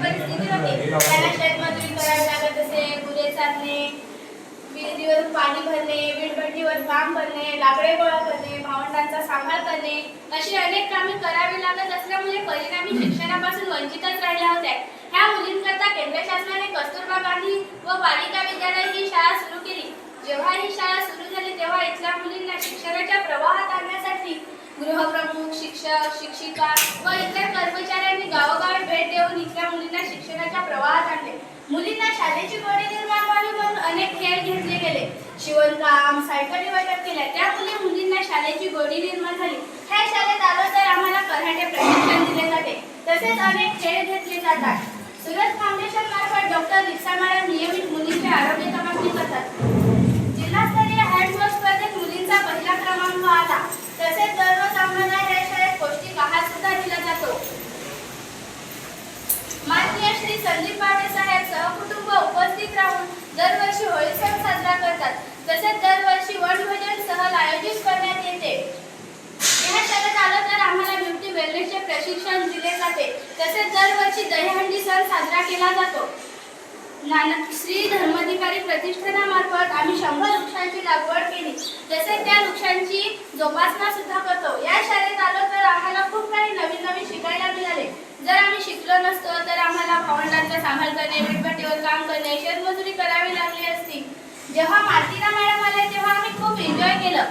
परिस्थिती होती. त्यांना शेतमजुरी करावी लागत असे, गुरे चालणे, विहिरीवर पाणी भरणे, वीटभट्टीवर काम करणे, लाकडे गोळा करणे, भावंडांचा सांभाळ करणे अशी अनेक कामे करावी लागत असल्यामुळे परिणामी शिक्षणापासून वंचितच राहिल्या होत्या. ह्या मुलींकरता केंद्र शासनाने कस्तुरबा गांधी व बालिका विद्यालय ही शाळा सुरू केली. जेव्हा ही शाळा सुरू झाली तेव्हा इथल्या मुलींना शिक्षणाच्या प्रवाहात आणण्यासाठी गृहप्रमुख, शिक्षक, शिक्षिका व इतर कर्मचाऱ्यांनी गावोगावी भेट देऊन इथल्या मुलींना शिक्षणाच्या प्रवाहात आणले. मुलींना शाळेची गोडी निर्माण व्हावी म्हणून अनेक खेळ घेतले गेले. शिवणकाम, सायकली वाटप केल्या. त्यामुळे मुलींना शाळेची गोडी निर्माण झाली. ह्या शाळेत आलो तर आम्हाला कराटे प्रशिक्षण दिले जाते. तसेच अनेक खेळ घेतले जातात. सुरत फाउंडेशन मार्फत डॉक्टर रिक्षा मॅडम नियमित मुलींचे आरोग्य तपासणी करतात. जिल्हास्तरीय हँडबॉल स्पर्धेत मुलींचा पहिला क्रमांक आला. तसेच दररोज आम्हाला ह्या शाळेत पौष्टिक आहार सुद्धा दिला जातो. माननीय श्री संदीप पाटील साहेब सहकुटुंब उपस्थित राहून दरवर्षी होळी सण साजरा करतात. तसेच दरवर्षी वनभोजन सहल आयोजित करण्यात येते. या शाळेत आलो तर आम्हाला ब्युटी वेलनेसचे प्रशिक्षण दिले जाते. तसेच दरवर्षी दहीहंडी सण साजरा केला जातो. श्री धर्माधिकारी प्रतिष्ठानामार्फत आम्ही 100 वृक्षांची लागवड केली. तसेच त्या वृक्षांची जोपासना सुद्धा करतो. या शाळेत आलो तर आम्हाला खूप काही नवीन नवीन शिकायला मिळाले. जर आम्ही शिकलो नसतो तर आम्हाला भावंडांचा सांभाळ करणे, वीटभट्टीवर काम करणे, शेतमजुरी करावी लागली असती. जेव्हा मार्टिना मॅडम आले तेव्हा आम्ही खूप एन्जॉय केलं.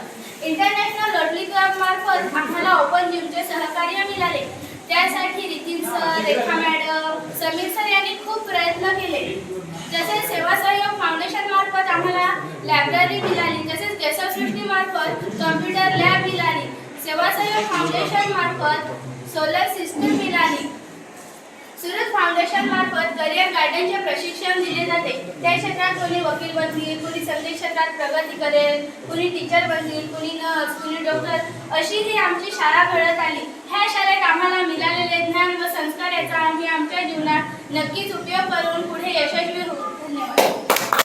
इंटरनॅशनल रोटरी क्लब मार्फत आम्हाला ओपन जिमचे सहकार्य मिळाले. त्यासाठी रितीन सर, रेखा मॅडम, समीर सर यांनी खूप प्रयत्न केले. तसेच सेवा सहयोग फाउंडेशन मार्फत आम्हाला लायब्ररी मिळाली. तसेच केशवसृष्टी मार्फत कॉम्प्युटर लॅब मिळाली. सेवा सहयोग फाउंडेशन मार्फत सोलर सिस्टम मिळाली. सुरत फाउंडेशन मार्फत करिअर गायडन्सचे प्रशिक्षण दिले जाते. त्या क्षेत्रात कोणी वकील बनतील, कोणी संगीत क्षेत्रात प्रगती करेल, कोणी टीचर बनतील, कोणी नर्स, कोणी डॉक्टर अशी ही आमची शाळा घडत आली. ह्या शाळेत आम्हाला मिळालेले ज्ञान व संस्कार याचा आम्ही आमच्या जीवनात नक्कीच उपयोग करून पुढे यशस्वी होऊ.